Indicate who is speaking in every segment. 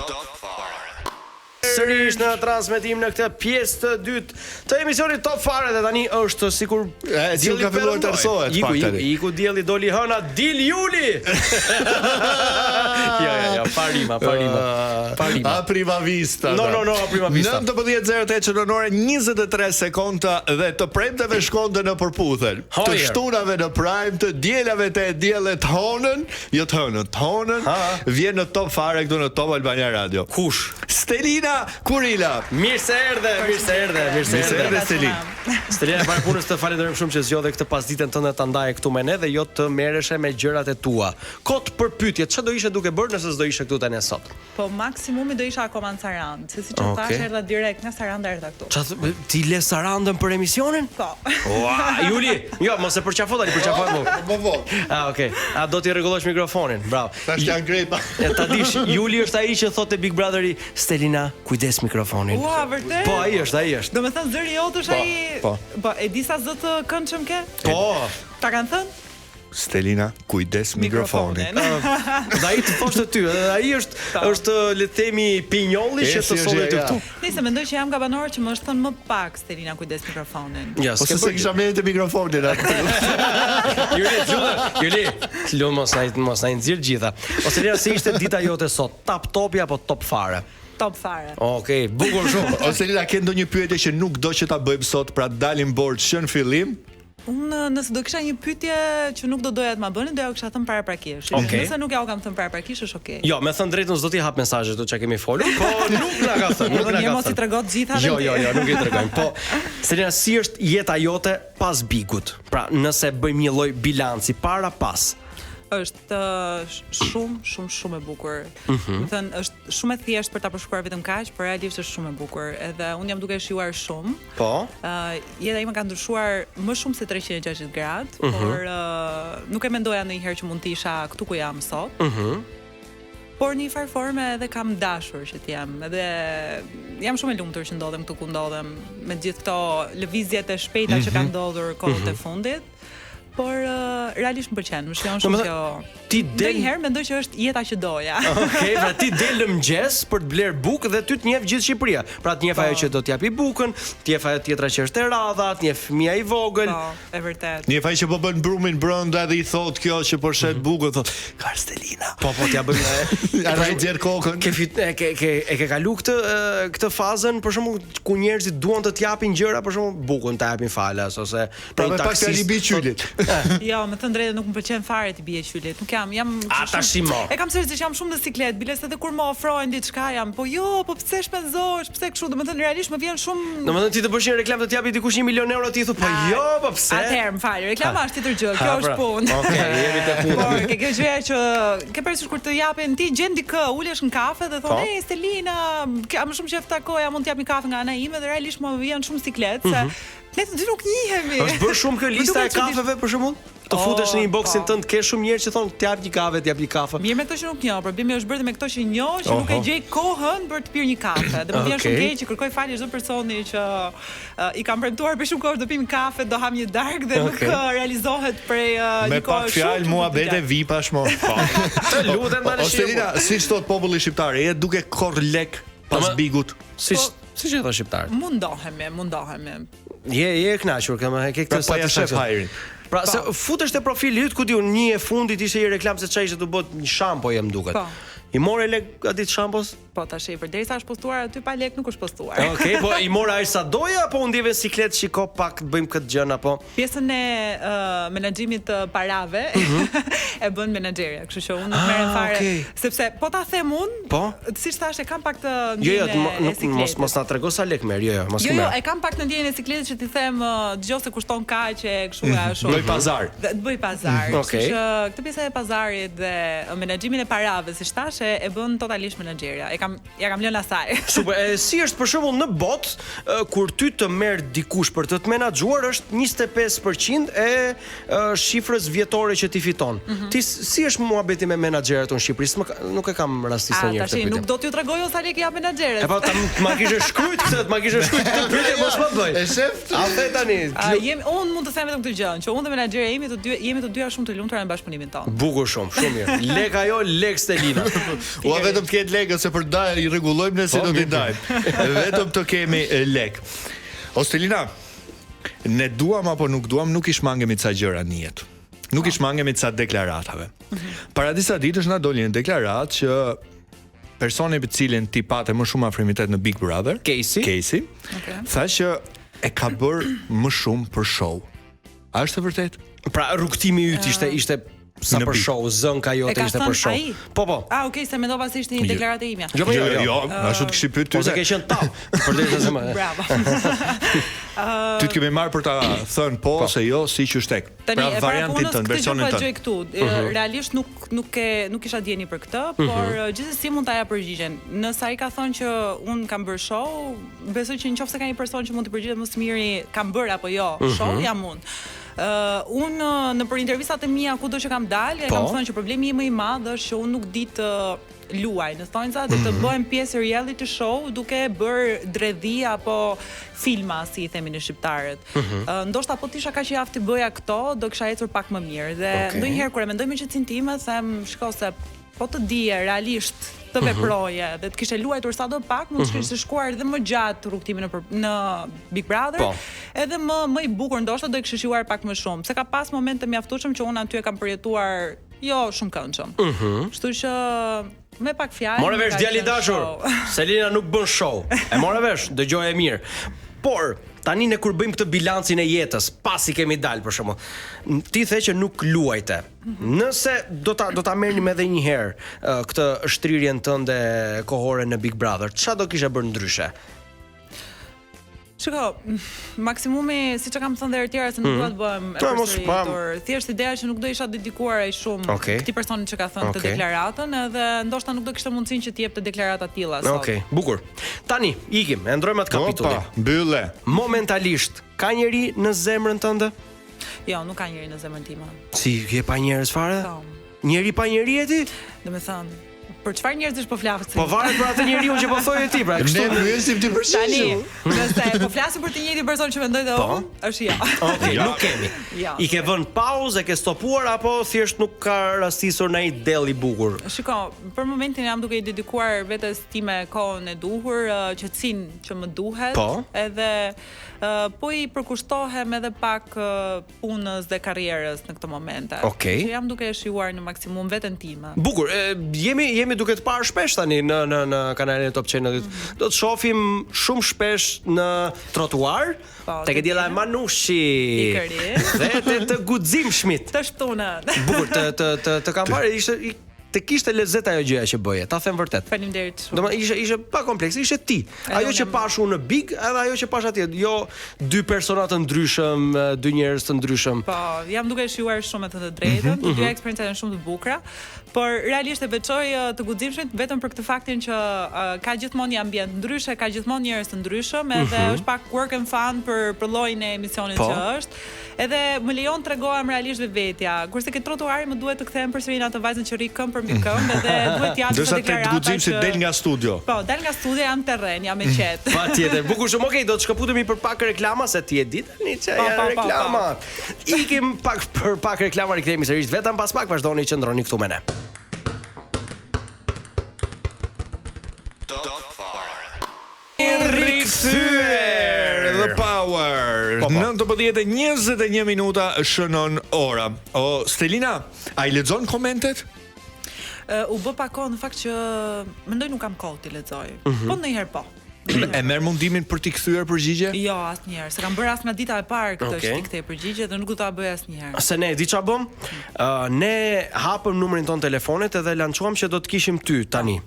Speaker 1: Top Fare.
Speaker 2: Sërish në transmetim në këtë pjesë të dytë të emisionit Top Fare dhe tani është sikur
Speaker 3: dielli ka filluar të ersohet.
Speaker 2: Iku dielli doli hëna, dil Juli. Ja, parima.
Speaker 3: A prima vista.
Speaker 2: No, a prima vista.
Speaker 3: 19:08 që në orën 23 sekonda dhe të premteve shkonte në përputhen. Të shtunave në prime, të dielave të diellet honën, jo të honën, vjen në Top Fare këtu në Top Albania Radio.
Speaker 2: Kush?
Speaker 3: Stelina Kurila.
Speaker 2: Mirë se erdhe
Speaker 3: Stelina.
Speaker 2: Stelina, para punës të falenderojmë shumë që zgjodhe këtë pasditën tënde ta ndaje këtu me ne dhe jo të merreshe me gjërat e tua. Kot për pyetje, ç'a do ishe duke bërë nëse s'do ishe këtu tani sot?
Speaker 4: Po maksimumi do isha akoma në Sarandë, se siç u thash erdha direkt nga Saranda erdha këtu.
Speaker 2: Ç'a ti le Sarandën për emisionin?
Speaker 4: Po.
Speaker 2: Juli, jo, mos e përqafo tani, përqafoj më.
Speaker 3: Po.
Speaker 2: Okay. A do t'i rregullosh mikrofonin? Bravo.
Speaker 3: Tash janë grepa.
Speaker 2: Ta dish, Juli është ai që thotë Big Brotheri, Stelina, kujdes mikrofonin.
Speaker 4: Ua, vërtet?
Speaker 2: Po, ai është.
Speaker 4: Do të thënë zëri jot është ai.
Speaker 3: Po,
Speaker 4: e di sa zë të këndshëm ke?
Speaker 2: Po.
Speaker 4: Ta kanë thënë?
Speaker 3: Stelina, kujdes mikrofonin.
Speaker 2: Dhe ai të thoshte ty, ai është le të themi pinjolli që të solli ty këtu.
Speaker 4: Nëse mendoj që jam gabanor që më është thënë më pak Stelina, kujdes mikrofonin.
Speaker 2: Ja,
Speaker 3: ose se kisha merrë mikrofonin atë.
Speaker 2: Juli, mos na nxjerr gjitha. Ose Stelina, si ishte dita jote sot? Topi apo Top Fare?
Speaker 4: Top Fare.
Speaker 2: Okej, bukur shumë.
Speaker 3: Ose Stelina, ke ndonjë pyetje që nuk do që ta bëjmë sot, pra dalim borxh që në fillim?
Speaker 4: Unë nëse do kisha një pyetje që nuk do doja të ma bënin, do ja u kisha thënë paraprakisht. Nëse nuk ja u kam thënë paraprakisht, është okay.
Speaker 2: Jo, me thënë drejtën s'do t'i hap mesazhet këtu që kemi folur, po nuk na ka thënë.
Speaker 4: Ne mos i tregot gjitha
Speaker 2: vetë. Jo, nuk i tregojmë. Po, Stelina, si është jeta jote pas Bigut? Pra, nëse bëjmë një lloj bilanci para pas.
Speaker 4: Është shumë e bukur. Do të thënë është shumë e thjeshtë për ta përshkruar vetëm kaq, por realisht është shumë e bukur. Edhe unë jam duke shijuar shumë.
Speaker 2: Po.
Speaker 4: Jeta ime ka ndryshuar më shumë se 360 gradë, por nuk e mendoja ndonjëherë që mund të isha këtu ku jam sot. Por në një farë forme edhe kam dashur që t'jem, edhe jam shumë e lumtur që ndodhem këtu ku ndodhem, me gjithë këto lëvizjet e shpejta që kanë ndodhur kohët e fundit. Por realisht më pëlqen, më shkon shumë kjo.
Speaker 2: Ti del
Speaker 4: herë mendoj që është jeta që doja.
Speaker 2: Okej, pra ti del në mëngjes për të bler bukë dhe ty të njeh gjithë Shqipëria. Pra të njeh ajo që do t'japi bukën, të njeh ajo tjetra që është e radha, të njeh fëmia i vogël.
Speaker 4: Po, e vërtet.
Speaker 3: Njeh ajo që po bën brumin brenda dhe i thot kjo që po shet bukën, thot, "Ka Stelina."
Speaker 2: Po t'ja bëjmë.
Speaker 3: Ai xher kokën.
Speaker 2: Ke kalu këtë fazën për shembull ku njerëzit duan të t'japin gjëra, për shembull bukën ta japin falas ose
Speaker 3: për taksist.
Speaker 4: Jo, më thënë drejtë nuk më pëlqen fare të bie qylet. Nuk jam
Speaker 2: atashimo.
Speaker 4: E kam seriozisht jam shumë në siklet, biles edhe kur më ofrojnë diçka jam, po jo, po pse shpenzosh, pse kështu, domethënë realisht më vjen shumë.
Speaker 2: Domethënë ti të bësh një reklam të t'japi dikush 1 milion euro ti thu, po jo, po pse?
Speaker 4: Atëherë, më fal, reklama është tjetër gjë, kjo është punë.
Speaker 2: Okej, jemi te punë.
Speaker 4: Po, kjo gjëja që ke parasysh kur të japin ti gjen dikë, ulesh në kafe dhe thon, "Ej Stelina, kam shumë qejf takoja, mund të jap një kafe nga ana ime" dhe realisht më vjen shumë siklet se ne të dy nuk njihemi.
Speaker 2: Është bërë shumë kjo lista e kafeve për shembull? Të futesh në inboxin tënd, ke shumë njerëz që thonë t'jap një kafe, t'jap një kafe.
Speaker 4: Mirë me këto që nuk njoh, problemi është bërë me këto që njoh, që nuk e gjej kohën për të pirë një kafe. Dhe më vjen shumë keq që kërkoj falje çdo personi që i kam premtuar për shumë kohë do pim kafe, do ham një darkë dhe nuk realizohet prej një kohë shumë.
Speaker 3: Me pak fjalë muhabete vipash mo.
Speaker 2: Të lutem tani.
Speaker 3: Stelina, siç thot populli shqiptar, je duke korr lek pas Bigut.
Speaker 2: Siç e thon shqiptar.
Speaker 4: Mundohemi.
Speaker 2: Je e kënaqur, ke këtë
Speaker 3: satisfaksion.
Speaker 2: Pra se futesh te profili yt ku diun, një e fundit ishte një reklam se çfarë ishte të bëhet një shampo jem duket. I morë lek aty të shampos?
Speaker 4: Po tash përderisa është postuar aty pa lek nuk është postuar.
Speaker 2: Okej, po i mora ai sa doja apo u ndjeve siklet shiko pak të bëjmë këtë gjën apo?
Speaker 4: Pjesën e menaxhimit të parave e bën menaxherja, kështu që unë nuk merrem fare, sepse po ta them unë, siç thash e kam pak të ndjenjën e sikletit.
Speaker 2: Mos na trego sa lek merr, jo, mos
Speaker 4: merr. Jo, e kam pak të ndjenjën e sikletit që ti them dëgjoj se kushton kaq e kështu ashtu.
Speaker 3: Bëj pazar.
Speaker 4: Bëj pazar. Kështu që këtë pjesë e pazarit dhe menaxhimin e parave, siç thash e bën totalisht menaxherja. Ja kam lënë asaj.
Speaker 2: Super. Si është për shembull në botë kur ty të merr dikush për të menaxhuar është 25% e shifrës vjetore që ti fiton. Ti si është muhabeti me menaxherët në Shqipëri? Nuk e kam rastisë ndonjëherë.
Speaker 4: Tash nuk do t'ju tregoj sa lekë jap menaxherët.
Speaker 2: Po ma kishe shkruajt këtë pyetje mos më bëj.
Speaker 3: E shef?
Speaker 2: A the tani?
Speaker 4: Unë mund të them vetëm këtë gjë, që unë dhe menaxherja jemi të dyja shumë të lumtura në bashkëpunimin tonë.
Speaker 2: Bukur shumë mirë. Lek ajo, lek Stelina.
Speaker 3: Ua vetëm të ketë lekë se për I rregullojmë ne si do t'i ndajmë. Vetëm të kemi lek. Ostelina, ne duam apo nuk duam, nuk I shmangemi ca gjëra në jetë. Nuk I shmangemi ca deklaratave. Para disa ditësh na doli një deklaratë që personi me cilin ti patë më shumë afrimitet në Big Brother, Casey, tha që e ka bërë më shumë për show. A është e vërtet?
Speaker 2: Pra rrugtimi yt ishte sa për show, zënka jote ishte për show.
Speaker 4: Po. Okay, se mendova se ishte një deklaratë ime.
Speaker 3: Jo, ashtu të kishte pyetur ty.
Speaker 2: Ose ke qenë tap, përdesë se më.
Speaker 4: Bravo.
Speaker 3: Ty të kemi marrë për ta thënë po ose jo, siç është tek.
Speaker 4: Pra
Speaker 3: variantin tënd, versionin tënd.
Speaker 4: Gjoj këtu. Realisht nuk kisha dieni për këtë, por gjithsesi mund ta jap përgjigjen. Nëse ai ka thënë që un kam bërë show, besoj që nëse ka një person që mund të përgjigjet më së miri kam bërë apo jo show, jam unë. Unë në për intervistat e mia kudo që kam dalë, kam thënë që problemi im më I madh është që unë nuk di të luaj në thonjza dhe të bëhem pjesë reality show duke bërë dredhi apo filma, si I themi në shqiptarët. Ndoshta po tisha kaq I aftë të bëja këto, do kisha ecur pak më mirë dhe ndonjëherë kur e mendoj me qetësinë time, them, shiko se po të dije realisht të veproje dhe të kishe luajtur sado pak, mund të kishte shkuar edhe më gjatë rrugtimin në Big Brother, edhe më I bukur ndoshta do I kishe shijuar pak më shumë, se ka pas momente mjaftueshëm që unë aty e kam përjetuar jo shumë këndshëm. Kështu që me pak fjalë.
Speaker 2: Morë vesh djali dashur. Selina nuk bën show. E morë vesh, dëgjoje mirë. Por tani ne kur bëjmë këtë bilancin e jetës, pasi kemi dalë për shembull. Ti the që nuk luajte. Nëse do ta merrnim edhe një herë këtë shtrirjen tënde kohore në Big Brother, çfarë do kishe bërë ndryshe?
Speaker 4: Shiko, maksimumi, siç e kam thënë edhe herë tjera se nuk dua të bëhem përsëritur. Thjesht ideja që nuk do isha dedikuar ai shumë këtij personi që ka thënë këtë deklaratën, edhe ndoshta nuk do kishte mundësinë që të jep të deklarata të tilla sot.
Speaker 2: Okej, bukur. Tani, ikim, e ndrojmë atë kapitullin.
Speaker 3: Mbylle.
Speaker 2: Momentalisht, ka njeri në zemrën tënde?
Speaker 4: Jo, nuk ka njeri në zemrën time.
Speaker 2: Si, je pa njerëz fare? Njeri pa njeri e ti?
Speaker 4: Domethënë, për çfarë njerëzish po flasim?
Speaker 2: Po varet për atë njeriu që po thoje ti, pra.
Speaker 3: Ne pyesim ti për
Speaker 4: shkak. Nëse po flasim për të njëjtin person që mendoj dhe unë, është ja.
Speaker 2: Okej, nuk kemi. I ke vënë pauzë, e ke stopuar apo thjesht nuk ka rastisur në një dell I bukur?
Speaker 4: Shiko, për momentin jam duke I dedikuar vetes time kohën e duhur, qetësinë që më duhet, edhe po I përkushtohem edhe pak punës dhe karrierës në këtë moment.
Speaker 2: Okej.
Speaker 4: Jam duke e shijuar në maksimum veten time.
Speaker 2: Bukur. Jemi duke të parë shpesh tani në kanalin e Top Channel. Do të shohim shumë shpesh në trotuar, tek e diella e Manushi. Dhe të guximshmit.
Speaker 4: Të shtunën.
Speaker 2: Bukur, të kam parë te kishte lezet ajo gjëja që bëje, ta them vërtet.
Speaker 4: Faleminderit shumë.
Speaker 2: Domethënë ishte pa kompleks, ishte ti. Ajo që pash unë në Big, edhe ajo që pash atje, jo dy persona të ndryshëm, dy njerëz të ndryshëm.
Speaker 4: Po, jam duke shijuar shumë të drejtën, të dy eksperienca janë shumë të bukura, por realisht e veçoj të guximshmit vetëm për këtë faktin që ka gjithmonë një ambient ndryshe, ka gjithmonë njerëz të ndryshëm, edhe është pak work and fun për llojin e emisionit që është. Edhe më lejon tregohem realisht vetja. Kurse ke trotuari më duhet të kthehem përsëri në atë vajzën që rri këmbë për mbi këmbë dhe duhet ja të deklarata.
Speaker 3: Do të guxim se del nga studio.
Speaker 4: Po, dal nga studio jam terren, jam e qetë.
Speaker 2: Patjetër. Bukur shumë. Okej, do të shkëputemi për pak reklama se ti e di tani që janë reklama. Ikim pak për pak reklama, rikthehemi sërish vetëm pas pak, vazhdoni që ndroni këtu me ne.
Speaker 3: Rikthyer the power. 9:21 minuta shënon ora. O Stelina, a I lexon komentet?
Speaker 4: U bë pak kohë në fakt që mendoj nuk kam kohë ti lexoj. Po ndonjëherë po.
Speaker 3: E merr mundimin për t'i kthyer përgjigje?
Speaker 4: Jo, asnjëherë. Se kam bërë as nga dita e parë këtë që t'i kthej përgjigje dhe nuk do ta bëj asnjëherë.
Speaker 2: Se ne di ç'a bëm? Ne hapëm numrin ton telefonit edhe lançuam që do të kishim ty tani.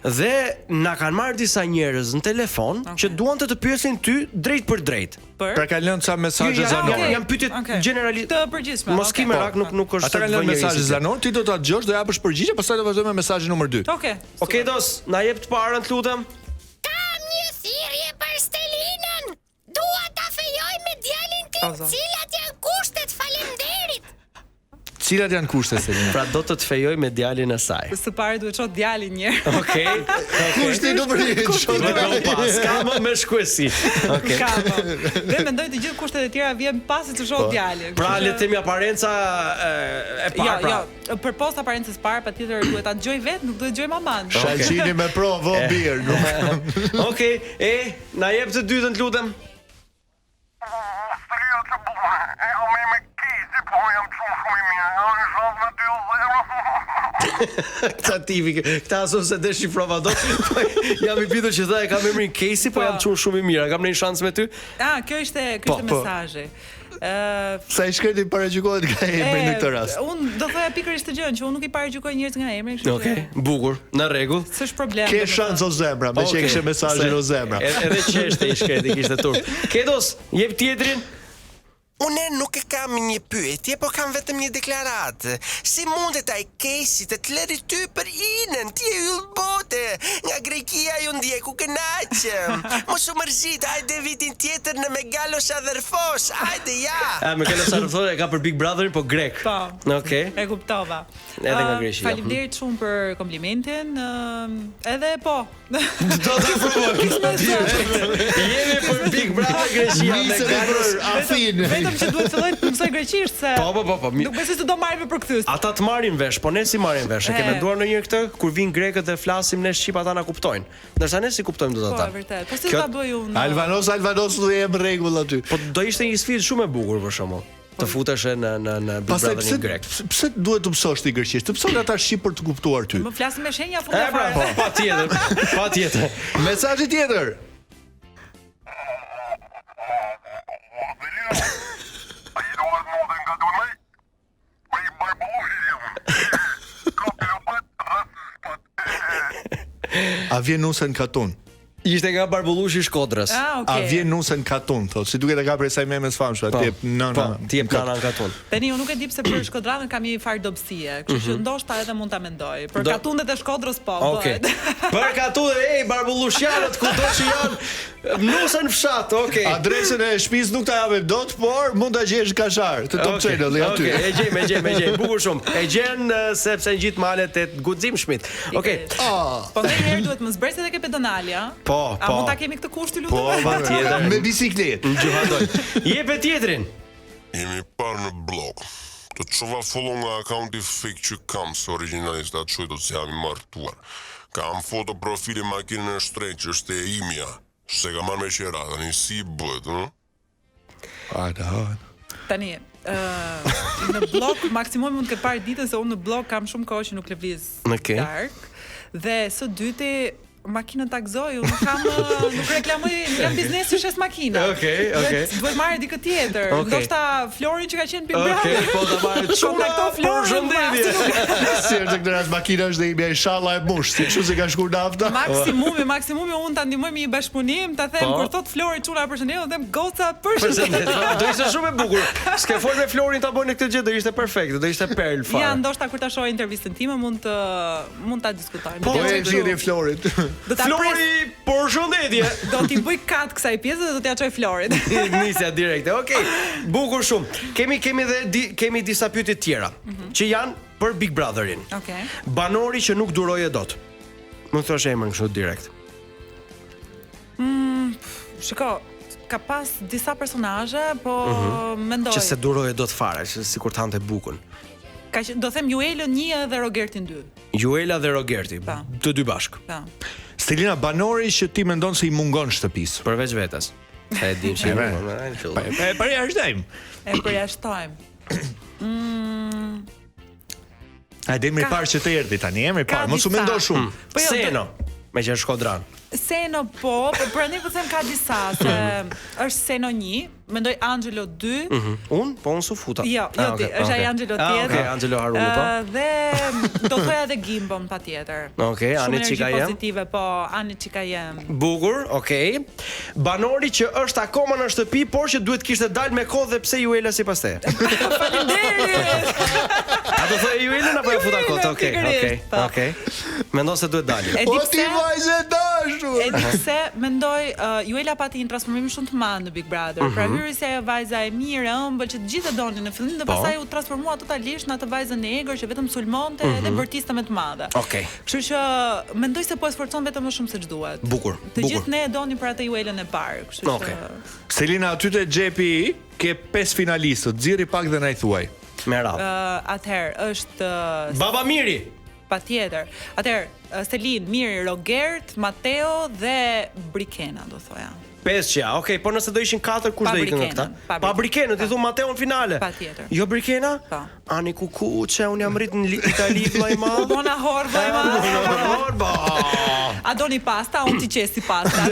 Speaker 2: Dhe na kanë marrë disa njerëz në telefon që duan të pyesin ty drejt për drejt.
Speaker 3: Pra kanë lënë ca mesazhe zanore.
Speaker 2: Jam pyetje generalisht
Speaker 4: të përgjithshme.
Speaker 2: Mos ki merak, nuk është.
Speaker 3: Ata kanë lënë mesazhe zanore, ti do ta dëgjosh, do japësh përgjigje, pastaj do vazhdojmë me mesazhin numër 2.
Speaker 2: Okej, dos, na jep të parën, të lutem.
Speaker 1: Thirrje për Stelinën. Dua ta fejoj me djalin tim, cilat janë kushtet, faleminderit.
Speaker 3: Cilat janë kushtet Selina?
Speaker 2: Pra do të fejoj me djalin e saj.
Speaker 4: Së pari duhet çot djalin një.
Speaker 2: Okej.
Speaker 3: Kushti numër 1.
Speaker 2: Ska më me shkuesi. Okej.
Speaker 4: Dhe mendoj të gjithë kushtet e tjera vjen pasi të shoh djalin.
Speaker 2: Pra le të themi aparenca e parë pra.
Speaker 4: Jo, përpost aparencës parë patjetër duhet ta dëgjoj vet, nuk duhet dëgjoj maman.
Speaker 3: Shalqini me provë bir, nuk.
Speaker 2: Okej, na jep të dytën të lutem. Këta aso se deshifrova dot. Jam i bitur që tha e kam emrin Casey, po jam çun shumë i mirë. Kam ndonjë shans me ty?
Speaker 4: Kjo ishte mesazhi.
Speaker 3: Sa i shkretin paragjykohet nga emri në këtë rast.
Speaker 4: Unë do thoya pikërisht të gjën që unë nuk i paragjykoj njerëz nga emri, kështu.
Speaker 2: Okej, bukur, në rregull.
Speaker 4: S'është problem.
Speaker 3: Ke shans o zemra, me që kishe mesazhin o zemra.
Speaker 2: Edhe çështë i shkreti kishte turp. Kedos, jep tjetrin.
Speaker 5: Unë nuk e kam një pyetje, po kam vetëm një deklaratë. Si mundet ai Casey të lëri ty për inën, ti e yll bote. Nga Greqia ju ndjeku kënaqem. Mos u mërzit, hajde vitin tjetër në Megalos Adherfos. Hajde ja.
Speaker 2: Megalos Adherfos e ka për Big Brotherin, po grek.
Speaker 4: Po.
Speaker 2: Okej.
Speaker 4: E kuptova.
Speaker 2: Edhe nga Greqia.
Speaker 4: Faleminderit shumë për komplimentin. Edhe po.
Speaker 2: Do ta provoj. Jemi për Big Brother Greqia me Megalos
Speaker 3: Afin.
Speaker 4: Vetëm që duhet filloj të mësoj greqisht se.
Speaker 2: Po.
Speaker 4: Nuk besoj se do marrim për kthyes.
Speaker 2: Ata të marrin vesh, po ne si marrim vesh? E ke menduar ndonjëherë këtë? Kur vin grekët dhe flasim ne shqip ata na kuptojnë. Ndërsa ne si kuptojmë dot ata.
Speaker 4: Po, vërtet. Po si ta bëj unë?
Speaker 3: Alvanos do jem rregull aty.
Speaker 2: Po do ishte një sfidë shumë e bukur për shkakun. Të futesh në Big Brotherin grek.
Speaker 3: Pse duhet të mësosh ti greqisht? Të mëson ata shqip për të kuptuar ty.
Speaker 4: Më flasim me shenja funda fare.
Speaker 2: Patjetër.
Speaker 3: Mesazhi tjetër. A vjen nusën katun?
Speaker 2: Ishte nga Barbullushi i Shkodrës.
Speaker 3: A vjen nusën katun, thot. Si duket e ka prej saj memës famshme, ti jep nëna.
Speaker 2: Ti jep nëna katun.
Speaker 4: Tani unë nuk e di pse për Shkodranën kam një farë dobësie, kështu që ndoshta edhe mund ta mendoj. Për katundet e Shkodrës po.
Speaker 2: Okej. Për katundet Barbullushianët kudo që janë nusën fshat, okej.
Speaker 3: Adresën e shtëpisë nuk ta japim dot, por mund ta gjesh Kashar, të Top Channel aty.
Speaker 2: Okej, e gjej, bukur shumë. E gjen sepse në gjithë malet e guximshmit. Okej.
Speaker 4: Po ndonjëherë duhet më zbresë edhe ke pedonalia.
Speaker 2: Po.
Speaker 4: A mund ta kemi këtë kusht lutem?
Speaker 2: Po, patjetër.
Speaker 3: Me bisikletë.
Speaker 2: Gjuhandoj. Jep tjetrin.
Speaker 6: Jemi parë në blog. Të çova follow nga akaunti fake që kam, se originalisht atë çoj do të jam i martuar. Kam foto profili makinën e shtrenjtë që është e imja. Se ka marrë me qera, tani si bëhet,
Speaker 4: Tani, në blog maksimumi mund të ketë parë ditën se unë në blog kam shumë kohë që nuk lëviz dark. Dhe së dyti makinën ta gëzoj, unë nuk reklamoj, jam biznesi që shes makina.
Speaker 2: Okej.
Speaker 4: Duhet marrë dikë tjetër. Ndoshta Flori që ka qenë Big Brother.
Speaker 2: Okej, po ta marrë çuna këto
Speaker 4: Flori.
Speaker 3: Si është këtë rast makina është dhe imja inshallah e mush, si kështu se ka shkuar nafta.
Speaker 4: Maksimumi unë ta ndihmoj me një bashkëpunim, ta them kur thot Flori çuna përshëndetje, them goca përshëndetje.
Speaker 2: Do ishte shumë e bukur. S'ke fol me Florin ta bëni këtë gjë, do ishte perfekt, do ishte perl fare.
Speaker 4: Ja, ndoshta kur ta shoh intervistën time mund ta diskutojmë.
Speaker 3: Po e gjeni Florit.
Speaker 2: Flori, përshëndetje.
Speaker 4: Do t'i bëj kat kësaj pjese dhe do t'ia çoj Florit.
Speaker 2: Nisja direkte. Okej. Bukur shumë. Kemi disa pyetje tjera që janë për Big Brotherin.
Speaker 4: Okej.
Speaker 2: Banori që nuk duroje dot. Mund thosh emrin kështu direkt.
Speaker 4: Shiko, ka pas disa personazhe, po mendoj
Speaker 2: që se duroje dot fare, që sikur të hante bukën.
Speaker 4: Do them Juelën 1 dhe Rogertin 2.
Speaker 2: Juela dhe Rogerti, të dy bashk.
Speaker 3: Stelina, banori që ti mendon se i mungon shtëpisë.
Speaker 2: Përveç vetes. E dim që
Speaker 3: e përjashtojmë. Hajde emri parë që të erdhi tani, emri parë, mos u mendo shumë.
Speaker 2: Seno, me që është Shkodran.
Speaker 4: Seno po, për ne po them ka disa, se është Seno 1, mendoj Angelo 2.
Speaker 2: Unë su futa.
Speaker 4: Jo, është ai Angelo tjetër.
Speaker 2: Okej, Angelo Haruni po.
Speaker 4: Dhe do thoya edhe Gimbon patjetër.
Speaker 2: Okej, Ani Çikajem.
Speaker 4: Pozitive, po, Ani Çikajem.
Speaker 2: Bukur, okej. Banori që është akoma në shtëpi, por që duhet kishte dalë me kohë dhe pse Juela sipas te.
Speaker 4: Faleminderit.
Speaker 2: A do thojë Juelën apo e futa kot? Okej. Mendon se duhet dalim.
Speaker 4: E di
Speaker 3: O ti
Speaker 4: pse?
Speaker 3: vajzë e dashur.
Speaker 4: E di pse mendoj Juela pati një transformim shumë të madh në Big Brother. Pra hyri si ajo vajza e mirë, e ëmbël që të gjithë e donin në fillim dhe pastaj u transformua totalisht në atë vajzën e egër që vetëm sulmonte dhe bërtiste më të madhe.
Speaker 2: Okej.
Speaker 4: Kështu që mendoj se po e sforcon vetëm më shumë se ç'duhet.
Speaker 2: Bukur,
Speaker 4: Të
Speaker 2: bukur.
Speaker 4: gjithë ne e donin për atë Juelën e parë, kështu
Speaker 2: Okej.
Speaker 4: që
Speaker 3: Selina, aty te xhepi ke 5 finalistët. Xhiri pak dhe na i thuaj.
Speaker 2: Me radhë.
Speaker 4: atëherë është
Speaker 2: Baba Miri.
Speaker 4: patjetër. Atëherë Selin, Miri, Rogert, Mateo dhe Brikena, do thoja.
Speaker 2: 5 që ja, okej, po nëse do ishin 4 kush
Speaker 4: Pa
Speaker 2: do ikën nga këta?
Speaker 4: Brikenën,
Speaker 2: Pa Brikenën, ti thu Mateo në finale.
Speaker 4: Patjetër.
Speaker 2: Jo Brikena?
Speaker 4: Po.
Speaker 2: Ani Kukuçe, unë jam rrit në Itali më i madh.
Speaker 4: Bona horva e madhe.
Speaker 2: Orba.
Speaker 4: A doni pasta, unë ti qesi pasta.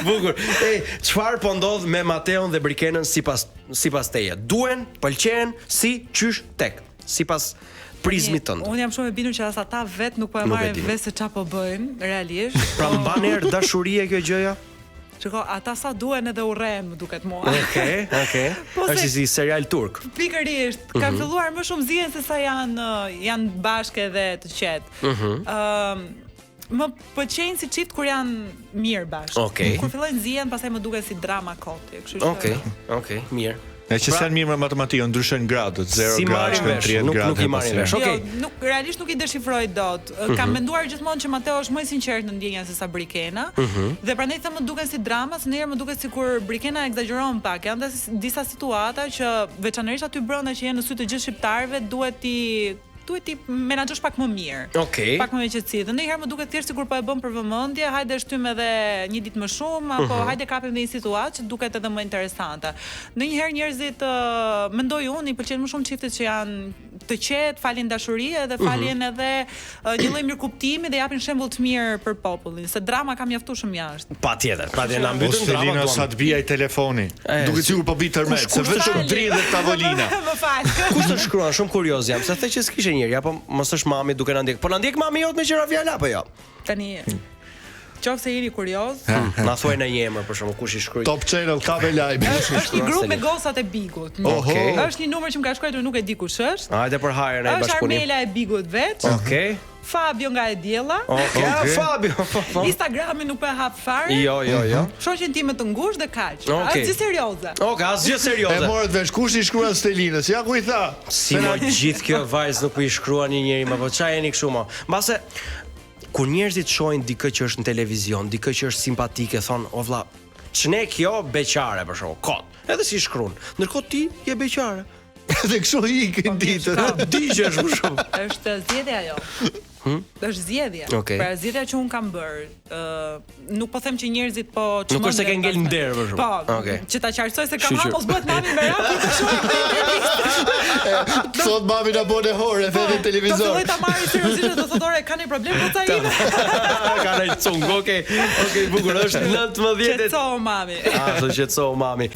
Speaker 2: Bukur. Ej, çfarë po ndodh me Mateon dhe Brikenën sipas teje? Duen, pëlqen, si qysh tek? Sipas prizmit tënd.
Speaker 4: Unë jam shumë e bindur që as ata vet nuk po e
Speaker 2: Nuk e
Speaker 4: marrin
Speaker 2: di.
Speaker 4: vesh se ç'a po bëjnë realisht.
Speaker 2: Pra mban erë dashurie kjo gjëja?
Speaker 4: Shiko, ata sa duhen edhe urrem, duket mua.
Speaker 2: Okej.
Speaker 4: Po se-
Speaker 2: Është si serial turk.
Speaker 4: Pikërisht, kanë filluar më shumë zihen se sa janë bashkë edhe të qetë. Më pëlqejnë si çift kur janë mirë bashkë.
Speaker 2: Okej.
Speaker 4: Kur fillojnë zihen, pastaj më duket si drama koti, kështu që
Speaker 2: Okej, mirë.
Speaker 3: E që sen mirë me matematikën, ndryshojnë gradët, 0
Speaker 2: Si
Speaker 3: gradë,
Speaker 2: marrin
Speaker 3: shkojnë
Speaker 2: vesh,
Speaker 3: 30
Speaker 2: nuk
Speaker 3: gradë.
Speaker 2: i marrin vesh. Okej.
Speaker 4: Jo, nuk realisht nuk i deshifroj dot. Kam menduar gjithmonë që Mateo është më i sinqert në ndjenja se sa Brikena. Dhe prandaj them më duken si drama, se ndonjëherë më duket sikur Brikena egzageron pak. Janë disa situata që veçanërisht aty brenda që janë në sy të gjithë shqiptarëve duhet ti menaxhosh pak më mirë.
Speaker 2: Okej.
Speaker 4: Pak më me qetësi. Dhe ndonjëherë më duket thjesht sikur po e bën për vëmendje, hajde shtym edhe një ditë më shumë apo hajde kapim në një situatë që duket edhe më interesante. Ndonjëherë njerëzit mendoj unë i pëlqen më shumë çiftet që janë të qetë, falin dashurie dhe falin edhe një lloj mirëkuptimi dhe japin shembull të mirë për popullin. Se drama ka mjaftuar shumë jashtë.
Speaker 2: Patjetër, na
Speaker 3: O
Speaker 2: mbytën drama.
Speaker 3: Selina, sa të bija i telefoni. Duket sikur po bi tërmet, se vetëm dridhet tavolina.
Speaker 4: Më fal.
Speaker 2: Kush të shkruan, shumë kurioz jam, se the që s'kishe njëri, apo mos është mami duke na ndjek. Po na ndjek mami jot me qira fjala apo jo?
Speaker 4: Tani qofse jeni kurioz,
Speaker 2: Na thuaj në një emër për shkakun kush i shkruaj.
Speaker 3: Top Channel ka me lajm.
Speaker 4: është një grup me gosat e Bigut.
Speaker 2: Okej.
Speaker 4: Është një numër që më ka shkruar, nuk e di kush është.
Speaker 2: Hajde për hajër ai
Speaker 4: Është
Speaker 2: bashkëpunim.
Speaker 4: Armela e Bigut vet,
Speaker 2: Okej.
Speaker 4: Fabio nga e Diella.
Speaker 2: Okej. Fabio. Po.
Speaker 4: Instagrami nuk po e hap fare.
Speaker 2: Jo.
Speaker 4: Shoqen time të ngushtë dhe kaq.
Speaker 2: Okej.
Speaker 4: Asgjë serioze.
Speaker 2: Okej, asgjë
Speaker 3: E
Speaker 2: serioze.
Speaker 3: morët vesh, kush i shkruan Stelinës? Ja ku i tha.
Speaker 2: Si mo gjithë kjo vajzë nuk po i shkruan një njeri, më po çfarë jeni kështu mo? Mbase kur njerëzit shohin dikë që është në televizion, dikë që është simpatike, thon, o vlla, ç'ne kjo beqare për shkak, kot. Edhe si shkruan. Ndërkohë ti je beqare.
Speaker 3: Dhe kështu ikin ditët.
Speaker 2: Digjesh më shumë.
Speaker 4: Është zgjedhja jo. Është zgjedhja.
Speaker 2: Okej.
Speaker 4: Pra zgjedhja që un kam bër, nuk po them që njerëzit po
Speaker 2: Nuk është se ke ngel nder për shkak.
Speaker 4: Po,
Speaker 2: Okej.
Speaker 4: që ta qartësoj se
Speaker 2: Kështu
Speaker 4: kam
Speaker 2: që-
Speaker 4: mos bëhet mami me rapi të shoh.
Speaker 3: Thot mami na bën e hore edhe në
Speaker 4: Do
Speaker 3: televizor.
Speaker 4: filloj ta marrë seriozisht, do thotë ore, ka një problem goca ime.
Speaker 2: Ka një cungë, okej, bukur, është 19.
Speaker 4: Qetëso mami.
Speaker 2: Ah, do qetëso mami.